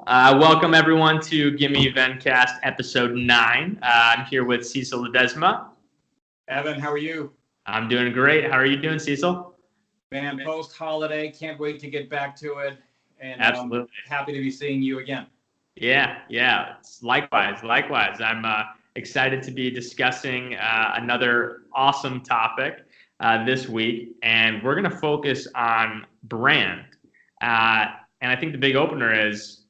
Welcome everyone to Gimme Vendcast episode 9. I'm here with Cecil Ledesma. Evan, how are you? I'm doing great. How are you doing, Cecil? Man, post-holiday, can't wait to get back to it. And Absolutely. Happy to be seeing you again. Yeah. Likewise. I'm excited to be discussing another awesome topic this week, and we're going to focus on brand. And I think the big opener is,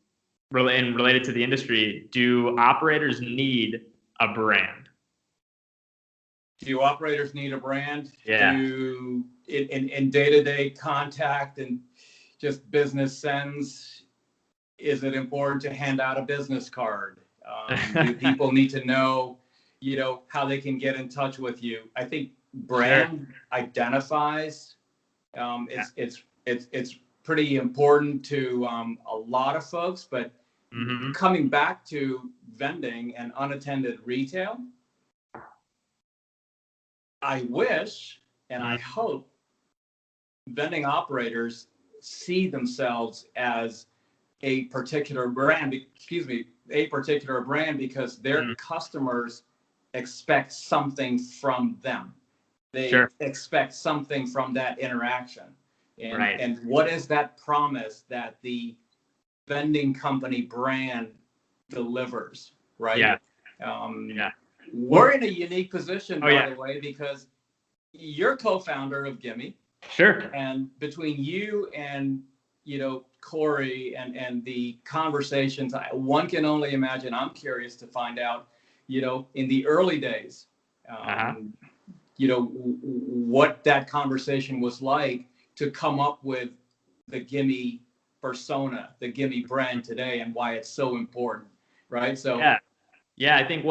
related to the industry, do operators need a brand? Do operators need a brand? Yeah. In day-to-day contact and just business sense, is it important to hand out a business card? Do people need to know, how they can get in touch with you? I think brand identifies. It's pretty important to a lot of folks, but coming back to vending and unattended retail, I wish and I hope vending operators see themselves as a particular brand because their customers expect something from them. They expect something from that interaction. And what is that promise that the vending company brand delivers, right? We're in a unique position, by the way, because you're co-founder of Gimme. Sure. And between you and, Corey and the conversations, one can only imagine. I'm curious to find out, in the early days, what that conversation was like to come up with the Gimme persona, the Gimme brand today, and why it's so important, right? So I think,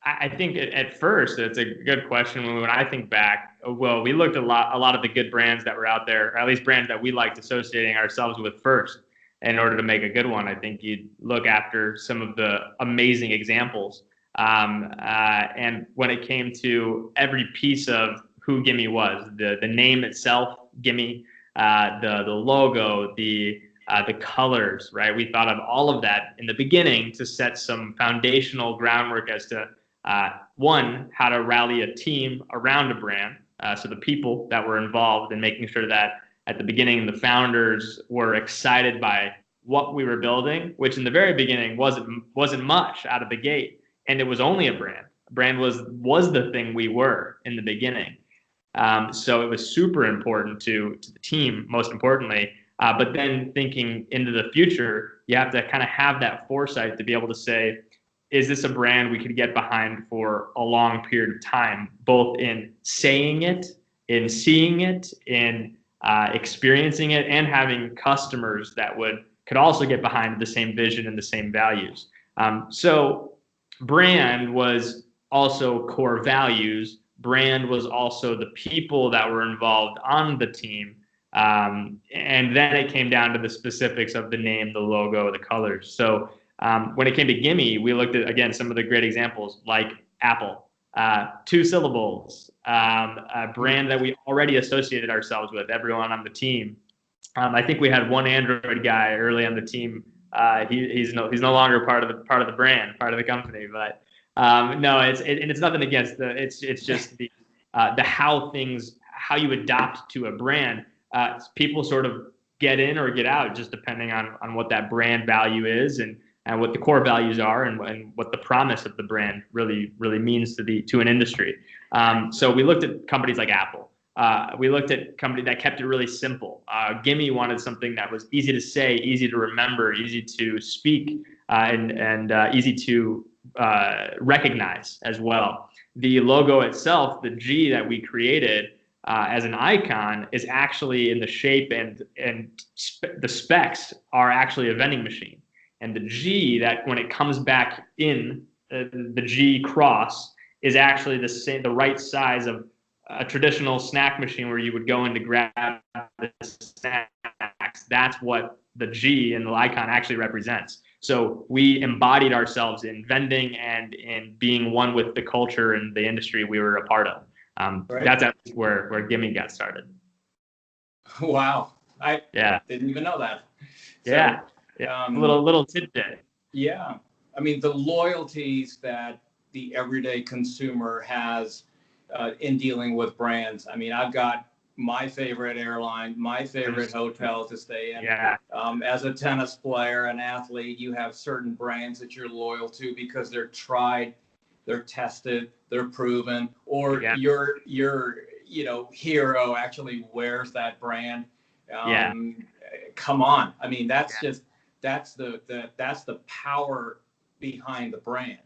I think at first it's a good question. When I think back, we looked at a lot of the good brands that were out there, or at least brands that we liked associating ourselves with first. In order to make a good one, I think you'd look after some of the amazing examples. And when it came to every piece of who Gimme was, the name itself, Gimme, the logo, the colors, right? We thought of all of that in the beginning to set some foundational groundwork as to one, how to rally a team around a brand. So the people that were involved in making sure that at the beginning, the founders were excited by what we were building, which in the very beginning wasn't much out of the gate. And it was only a brand. Brand was the thing we were in the beginning. So it was super important to the team, most importantly. But then thinking into the future, you have to kind of have that foresight to be able to say, is this a brand we could get behind for a long period of time, both in saying it, in seeing it, in experiencing it, and having customers that could also get behind the same vision and the same values. So brand was also core values. Brand was also the people that were involved on the team. And then it came down to the specifics of the name, the logo, the colors. So when it came to Gimme, we looked at, again, some of the great examples like Apple, 2 syllables, a brand that we already associated ourselves with, everyone on the team. I think we had one Android guy early on the team. He's no longer part of the brand, part of the company. But no, it's nothing against it's just the how you adopt to a brand. People sort of get in or get out, just depending on what that brand value is and what the core values are and what the promise of the brand really means to an industry. So we looked at companies like Apple. We looked at companies that kept it really simple. Gimme wanted something that was easy to say, easy to remember, easy to speak, and easy to recognize as well. The logo itself, the G that we created as an icon, is actually in the shape and the specs are actually a vending machine. And the G, that when it comes back in, the G cross is actually the right size of a traditional snack machine where you would go in to grab the snacks. That's what the G and the icon actually represents. So we embodied ourselves in vending and in being one with the culture and the industry we were a part of. That's at least where Gimme got started. Wow. I didn't even know that. So, Yeah, little tidbit. Yeah. I mean, the loyalties that the everyday consumer has in dealing with brands. I mean, I've got my favorite airline, my favorite hotel to stay in. Yeah. As a tennis player, an athlete, you have certain brands that you're loyal to because they're tried, they're tested, they're proven, or your hero actually wears that brand. Come on. I mean, that's the power behind the brand.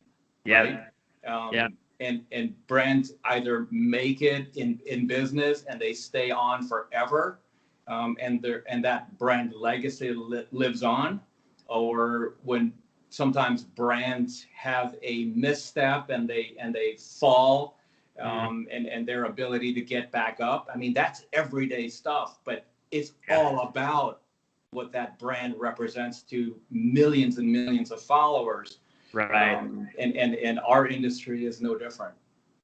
Yeah. Right? And brands either make it in business and they stay on forever, and that brand legacy lives on, or when sometimes brands have a misstep and they fall, and their ability to get back up. I mean, that's everyday stuff, but it's all about what that brand represents to millions and millions of followers. Right. And our industry is no different.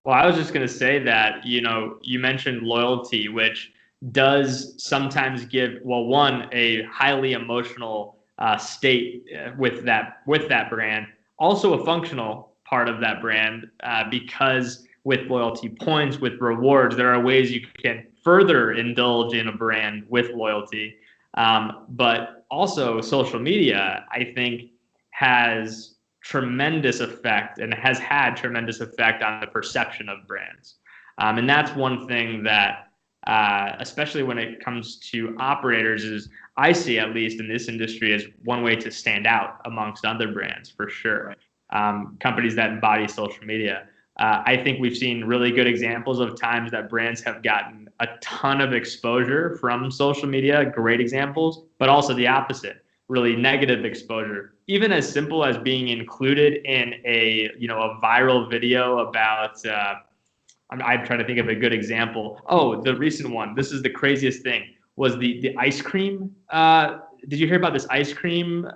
Well, I was just going to say that, you mentioned loyalty, which does sometimes give, one, a highly emotional state with that brand, also a functional part of that brand, because with loyalty points, with rewards, there are ways you can further indulge in a brand with loyalty. But also social media, I think, has tremendous effect and has had tremendous effect on the perception of brands. And that's one thing that, especially when it comes to operators, is I see, at least in this industry, as one way to stand out amongst other brands, for sure. Companies that embody social media. I think we've seen really good examples of times that brands have gotten a ton of exposure from social media, great examples, but also the opposite, really negative exposure. Even as simple as being included in a viral video about, I'm trying to think of a good example. Oh, the recent one. This is the craziest thing, was the ice cream. Did you hear about this ice cream?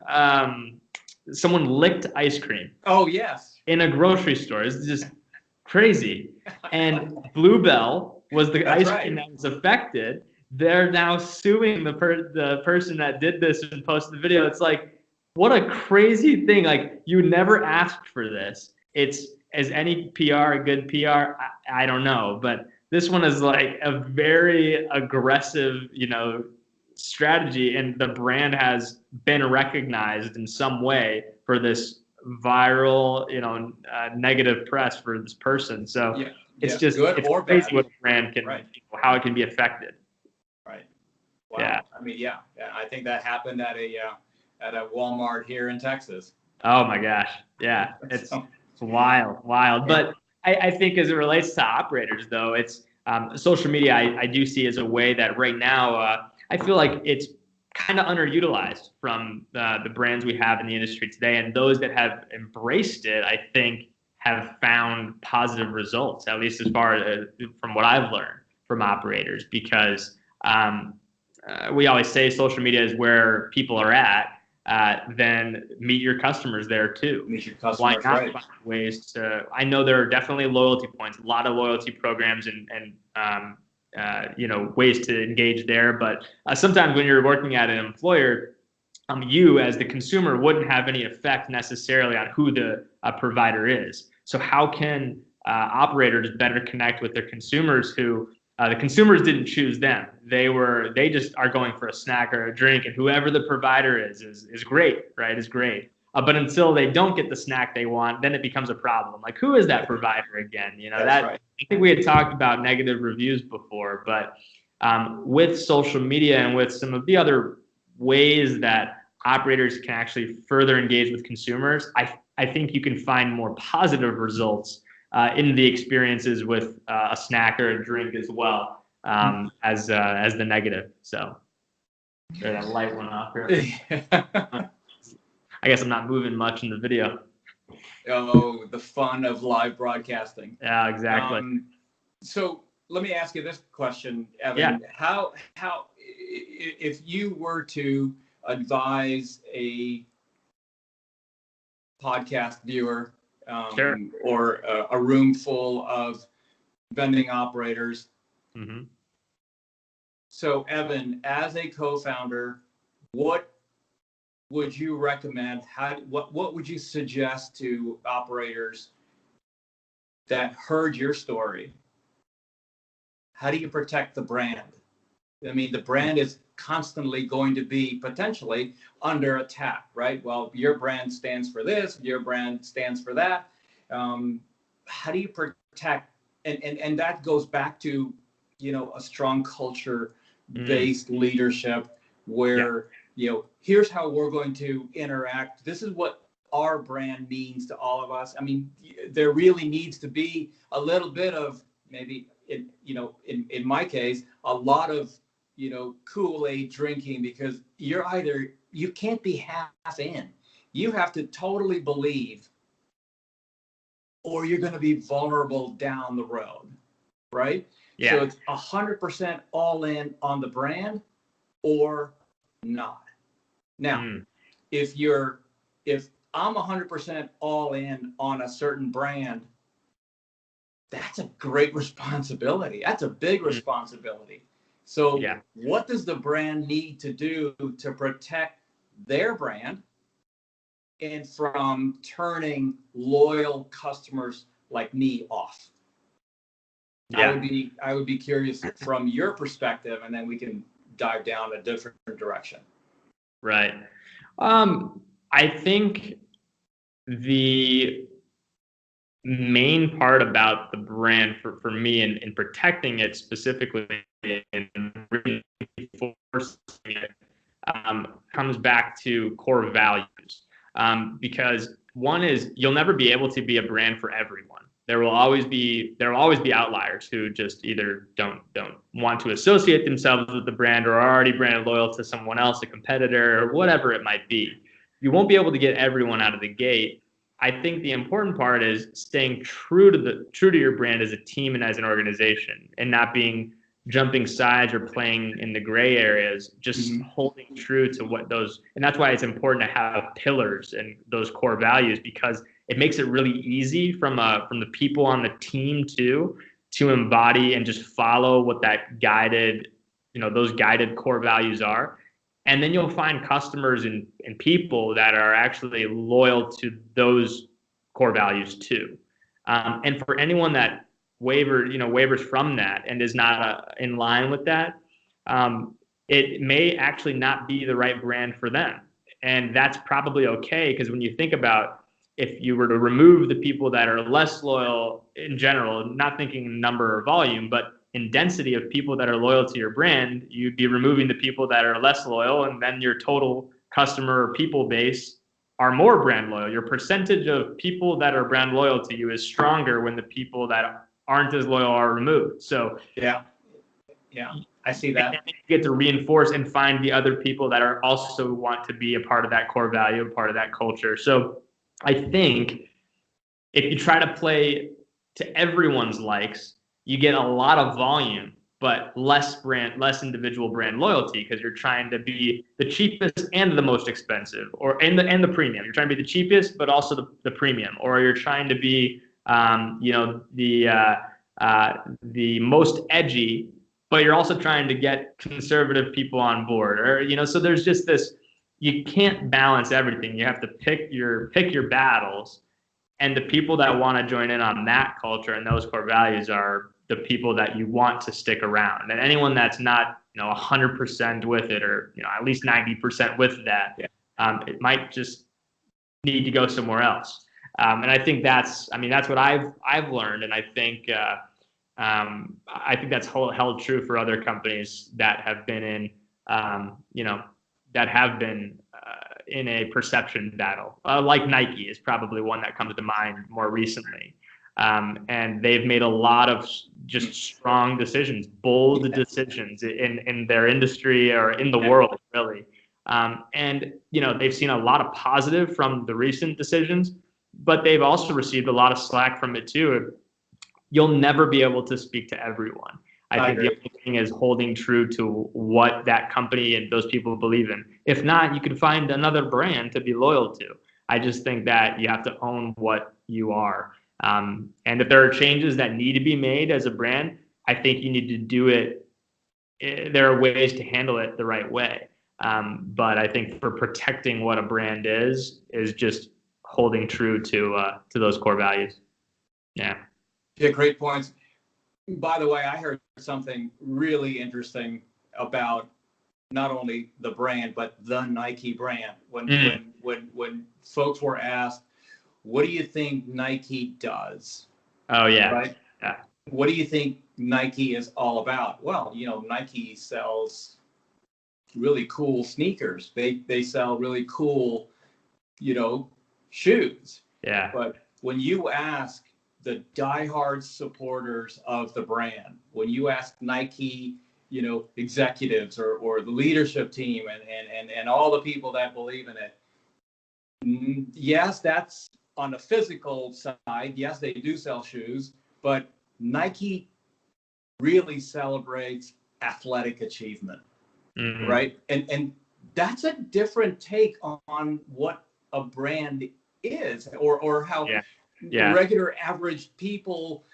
Someone licked ice cream. Oh, yes. In a grocery store. It's just crazy. And Bluebell was the ice cream that was affected. They're now suing the person that did this and posted the video. It's like, what a crazy thing. Like, you never asked for this. It's, as any PR, good PR, I don't know. But this one is like a very aggressive, strategy. And the brand has been recognized in some way for this viral, negative press for this person. So it's just good it's or crazy bad. what a brand can, how it can be affected. Right. Wow. I mean, I think that happened at a Walmart here in Texas. Oh my gosh. Yeah. It's wild. Yeah. But I think as it relates to operators, though, it's social media, I do see as a way that right now, I feel like it's kind of underutilized from the brands we have in the industry today. And those that have embraced it, I think, have found positive results, at least as far as from what I've learned from operators, because we always say social media is where people are at. Then meet your customers there too. Meet your customers. Why not find ways to? I know there are definitely loyalty points, a lot of loyalty programs, and ways to engage there. But sometimes when you're working at an employer, you as the consumer wouldn't have any effect necessarily on who the provider is. So how can operators better connect with their consumers who? The consumers didn't choose them. They just are going for a snack or a drink, and whoever the provider is great, right? Is great. But until they don't get the snack they want, then it becomes a problem. Like, who is that provider again? I think we had talked about negative reviews before, but with social media and with some of the other ways that operators can actually further engage with consumers, I think you can find more positive results in the experiences with a snack or a drink as well, as the negative. So there, that light went off here. I guess I'm not moving much in the video. Oh, the fun of live broadcasting. Yeah, exactly. So let me ask you this question, Evan. How if you were to advise a podcast viewer, or a room full of vending operators. Mm-hmm. So, Evan, as a co-founder, what would you recommend? What would you suggest to operators that heard your story? How do you protect the brand? I mean, the brand is constantly going to be potentially under attack, right? Well, your brand stands for this, your brand stands for that. How do you protect? And that goes back to, a strong culture-based leadership where, here's how we're going to interact. This is what our brand means to all of us. I mean, there really needs to be a little bit of maybe, in my case, a lot of, Kool-Aid drinking, because you can't be half in. You have to totally believe, or you're going to be vulnerable down the road, right? Yeah. So it's 100% all in on the brand or not. Now, if I'm 100% all in on a certain brand, that's a great responsibility. That's a big responsibility. So what does the brand need to do to protect their brand and from turning loyal customers like me off? Yeah. I would be curious from your perspective, and then we can dive down a different direction. Right. I think the main part about the brand for me and protecting it specifically and reinforcing it comes back to core values. Because one is, you'll never be able to be a brand for everyone. There will always be outliers who just either don't want to associate themselves with the brand or are already brand loyal to someone else, a competitor, or whatever it might be. You won't be able to get everyone out of the gate. I think the important part is staying true to your brand as a team and as an organization, and not jumping sides or playing in the gray areas, just holding true to what those, and that's why it's important to have pillars and those core values, because it makes it really easy from the people on the team to embody and just follow what that those guided core values are. And then you'll find customers and people that are actually loyal to those core values too. And for anyone that wavers from that and is not in line with that, it may actually not be the right brand for them. And that's probably okay, because when you think about, if you were to remove the people that are less loyal in general, not thinking number or volume, but in density of people that are loyal to your brand, you'd be removing the people that are less loyal, and then your total customer or people base are more brand loyal. Your percentage of people that are brand loyal to you is stronger when the people that aren't as loyal are removed. So yeah, I see that. You get to reinforce and find the other people that are also want to be a part of that core value, a part of that culture. So I think if you try to play to everyone's likes, you get a lot of volume, but less individual brand loyalty, because you're trying to be the cheapest and the most expensive, and the premium. You're trying to be the cheapest, but also the premium, or you're trying to be the most edgy, but you're also trying to get conservative people on board, or so there's just this. You can't balance everything. You have to pick your battles. And the people that want to join in on that culture and those core values are the people that you want to stick around. And anyone that's not, 100% with it, or, at least 90% with that, it might just need to go somewhere else. And I think that's what I've learned. And I think that's held true for other companies that have been in a perception battle. Like Nike is probably one that comes to mind more recently. And they've made a lot of just strong decisions, bold decisions in their industry or in the world, really. And they've seen a lot of positive from the recent decisions, but they've also received a lot of slack from it too. You'll never be able to speak to everyone. I think the only thing is holding true to what that company and those people believe in. If not, you could find another brand to be loyal to. I just think that you have to own what you are. And if there are changes that need to be made as a brand, I think you need to do it. There are ways to handle it the right way. But I think for protecting what a brand is just holding true to those core values. Yeah. Yeah, great points. By the way, I heard something really interesting about not only the brand but the Nike brand. When folks were asked, "What do you think Nike does?" Oh yeah. Right. Yeah. What do you think Nike is all about? Well, Nike sells really cool sneakers. They sell really cool, shoes. Yeah. But when you ask the diehard supporters of the brand, when you ask Nike, executives or the leadership team and all the people that believe in it, yes, that's on the physical side. Yes, they do sell shoes, but Nike really celebrates athletic achievement, right? And that's a different take on what a brand is, or how regular average people,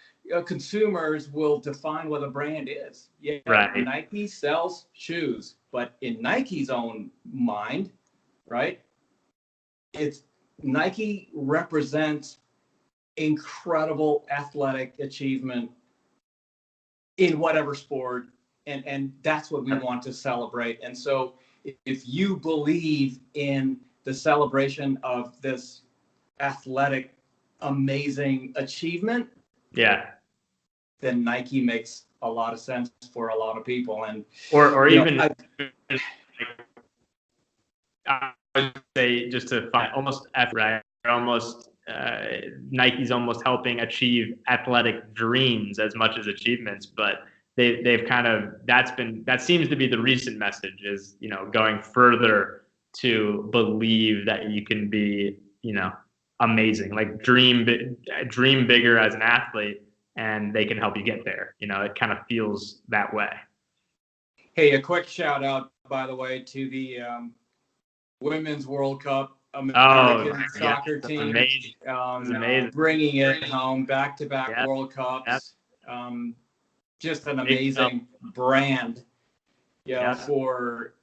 consumers will define what a brand is. Yeah, right. Nike sells shoes, but in Nike's own mind, right, it's Nike represents incredible athletic achievement in whatever sport, and that's what we want to celebrate. And so if you believe in the celebration of this athletic amazing achievement, then Nike makes a lot of sense for a lot of people. And or even I would say, just to find almost right, almost Nike's almost helping achieve athletic dreams as much as achievements, but they've kind of that seems to be the recent message is, going further to believe that you can be, amazing, like dream bigger as an athlete, and they can help you get there. It kind of feels that way. Hey, a quick shout out, by the way, to the Women's World Cup American soccer team. Amazing. Bringing it home, back-to-back World Cups. Just an amazing brand, for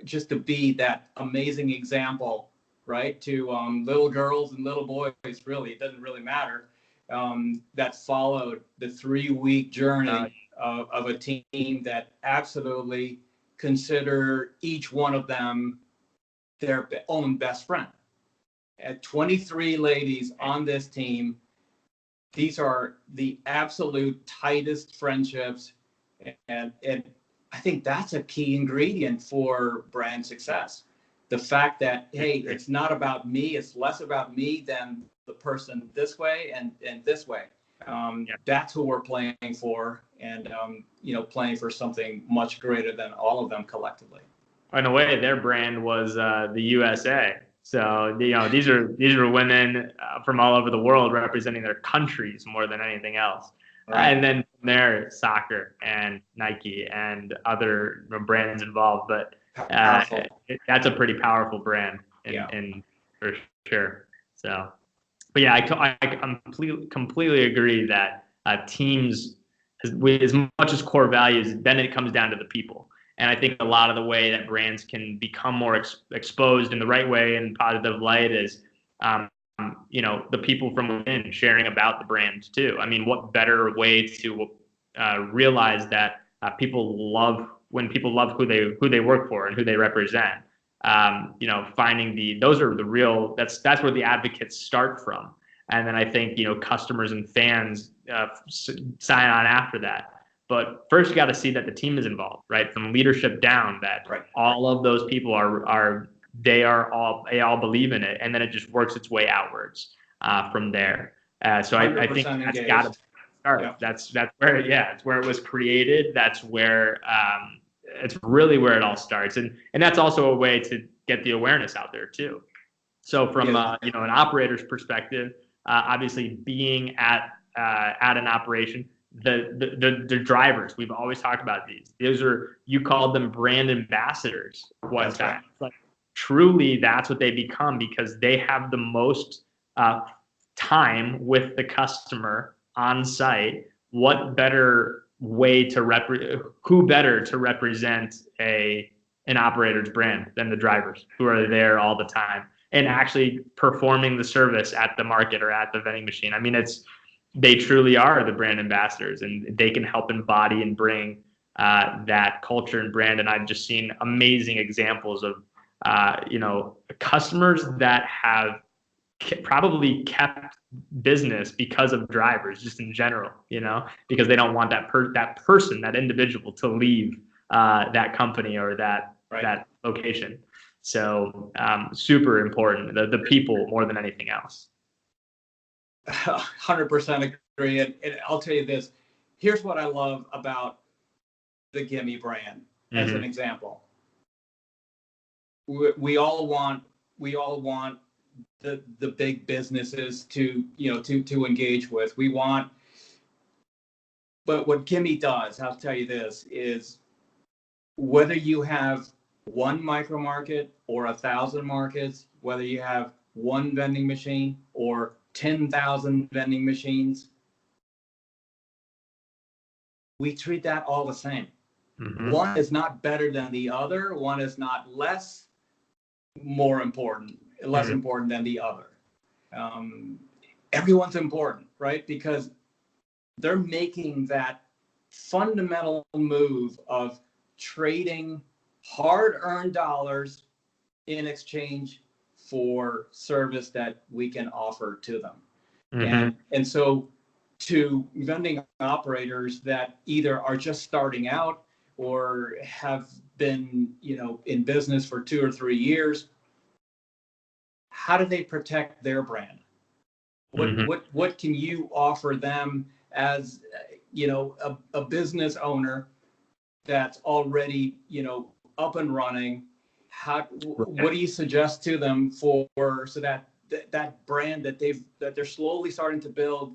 just to be that amazing example, right, to little girls and little boys. Really, it doesn't really matter. That followed the 3-week journey of a team that absolutely consider each one of them their own best friend. At 23 ladies on this team, these are the absolute tightest friendships, and I think that's a key ingredient for brand success. The fact that, hey, it's not about me, it's less about me than the person this way and this way. That's who we're playing for, and playing for something much greater than all of them collectively. In a way, their brand was the USA. So these are women from all over the world representing their countries more than anything else. Right. And then from there, soccer and Nike and other brands involved. But that's a pretty powerful brand, in for sure. So, but yeah, I completely agree that teams, as much as core values, then it comes down to the people. And I think a lot of the way that brands can become more exposed in the right way and positive light is, the people from within sharing about the brand too. I mean, what better way to realize that people love who they work for and who they represent. Finding those are the real. That's where the advocates start from, and then I think customers and fans sign on after that. But first, you got to see that the team is involved, right? From leadership down, that all of those people they all believe in it, and then it just works its way outwards from there. So I think that's got to start. Yeah. That's where it's where it was created. That's where it's really where it all starts, and that's also a way to get the awareness out there too. So from an operator's perspective, obviously being at an operation. The drivers, we've always talked about these are, you called them brand ambassadors one time. Right. Like, truly that's what they become, because they have the most time with the customer on site. What better way who better to represent a an operator's brand than the drivers who are there all the time and actually performing the service at the market or at the vending machine. I mean, they truly are the brand ambassadors, and they can help embody and bring that culture and brand. And I've just seen amazing examples of, customers that have probably kept business because of drivers, just in general, because they don't want that person, that individual, to leave that company or that location. So super important, the people more than anything else. 100% agree. And I'll tell you this, here's what I love about the Gimme brand as an example. We all want the big businesses to engage with. We want, but what Gimme does, I'll tell you this, is whether you have one micro market or 1,000 markets, whether you have one vending machine or 10,000 vending machines, we treat that all the same. One is not better than the other. One is not less important than the other. Everyone's important, right? Because they're making that fundamental move of trading hard-earned dollars in exchange for service that we can offer to them. And so to vending operators that either are just starting out or have been, in business for 2 or 3 years, how do they protect their brand? What can you offer them as, a business owner that's already, up and running? What do you suggest to them so that brand that they're slowly starting to build,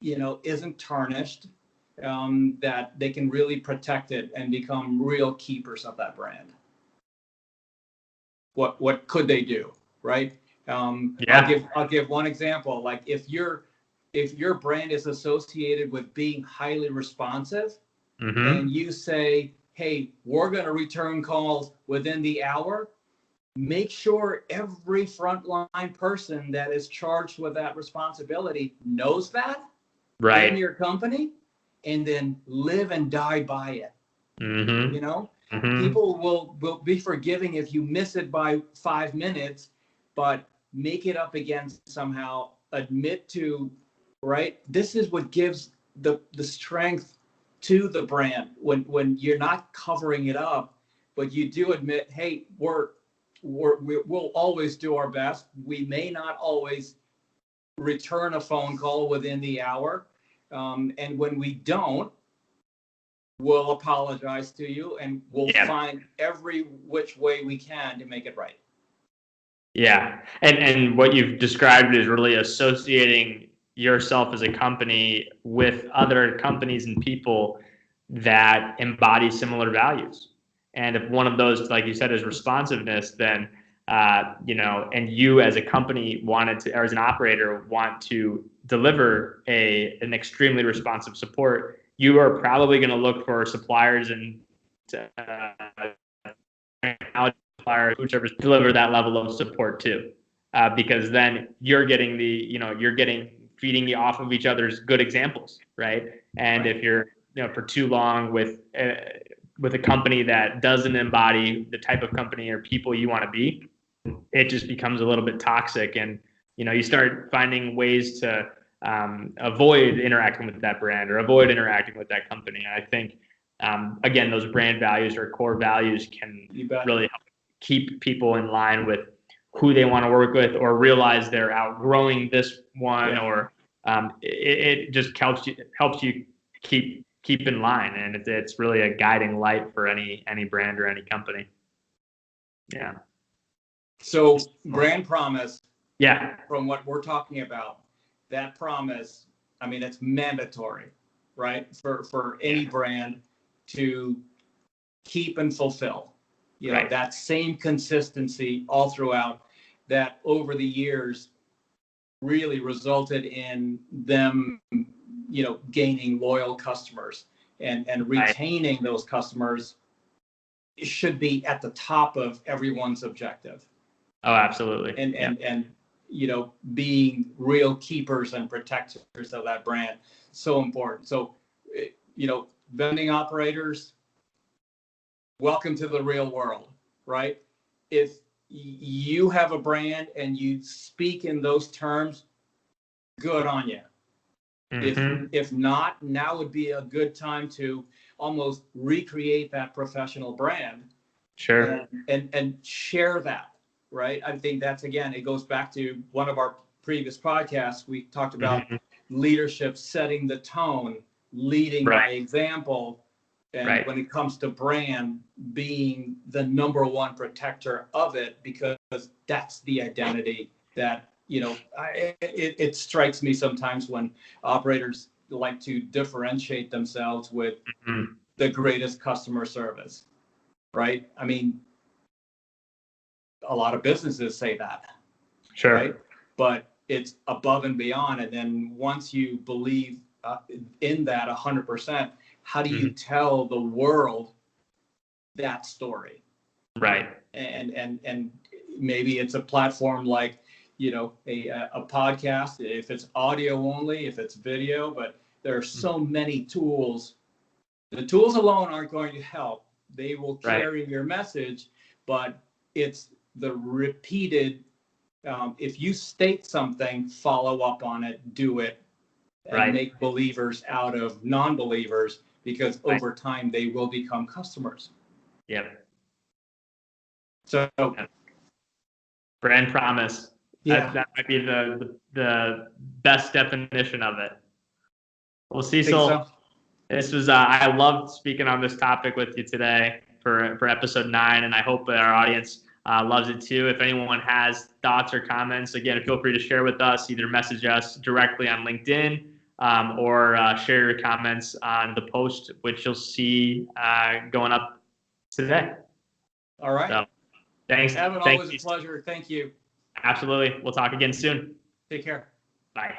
isn't tarnished, that they can really protect it and become real keepers of that brand? What could they do, right? I'll give one example. Like if your brand is associated with being highly responsive, and you say, hey, we're going to return calls within the hour, make sure every frontline person that is charged with that responsibility knows that in your company, and then live and die by it. People will be forgiving if you miss it by 5 minutes, but make it up again somehow. Admit to, this is what gives the strength to the brand when you're not covering it up, but you do admit, hey, we'll always do our best. We may not always return a phone call within the hour, and when we don't, we'll apologize to you, and we'll find every which way we can to make it right. Yeah, and what you've described is really associating yourself as a company with other companies and people that embody similar values. And if one of those, like you said, is responsiveness, then and you as a company wanted to, or as an operator want to deliver an extremely responsive support, you are probably going to look for suppliers and suppliers, whichever, deliver that level of support too, because then you're getting feeding you off of each other's good examples, right? And if you're for too long with a company that doesn't embody the type of company or people you want to be, it just becomes a little bit toxic, and you start finding ways to avoid interacting with that brand or avoid interacting with that company. And I think again, those brand values or core values can really help keep people in line with who they want to work with, or realize they're outgrowing this one, or it just helps you keep in line, and it's really a guiding light for any brand or any company. Yeah. So brand promise. Yeah. From what we're talking about, that promise, I mean, it's mandatory, right? For any brand to keep and fulfill. That same consistency all throughout, that over the years really resulted in them, gaining loyal customers and retaining those customers should be at the top of everyone's objective. Oh, absolutely. And being real keepers and protectors of that brand, so important. So, vending operators, welcome to the real world, right? If you have a brand and you speak in those terms, good on you. Mm-hmm. If not, now would be a good time to almost recreate that professional brand. Sure. And share that, right? I think that's, again, it goes back to one of our previous podcasts. We talked about leadership, setting the tone, leading by example. And when it comes to brand, being the number one protector of it, because that's the identity that, it strikes me sometimes when operators like to differentiate themselves with the greatest customer service, right? I mean, a lot of businesses say that, right? But it's above and beyond. And then once you believe in that 100%, how do you tell the world that story? Right. And maybe it's a platform like, a podcast, if it's audio only, if it's video, but there are so many tools. The tools alone aren't going to help. They will carry your message, but it's the repeated, if you state something, follow up on it, do it, and make believers out of non-believers, because over time they will become customers. Yep. So brand promise. Yeah. That might be the best definition of it. Well, Cecil, this was I loved speaking on this topic with you today for episode 9, and I hope that our audience loves it too. If anyone has thoughts or comments, again, feel free to share with us. Either message us directly on LinkedIn or share your comments on the post, which you'll see going up today. All right. So, thanks. Evan, always a pleasure. Thank you. Absolutely. We'll talk again soon. Take care. Bye.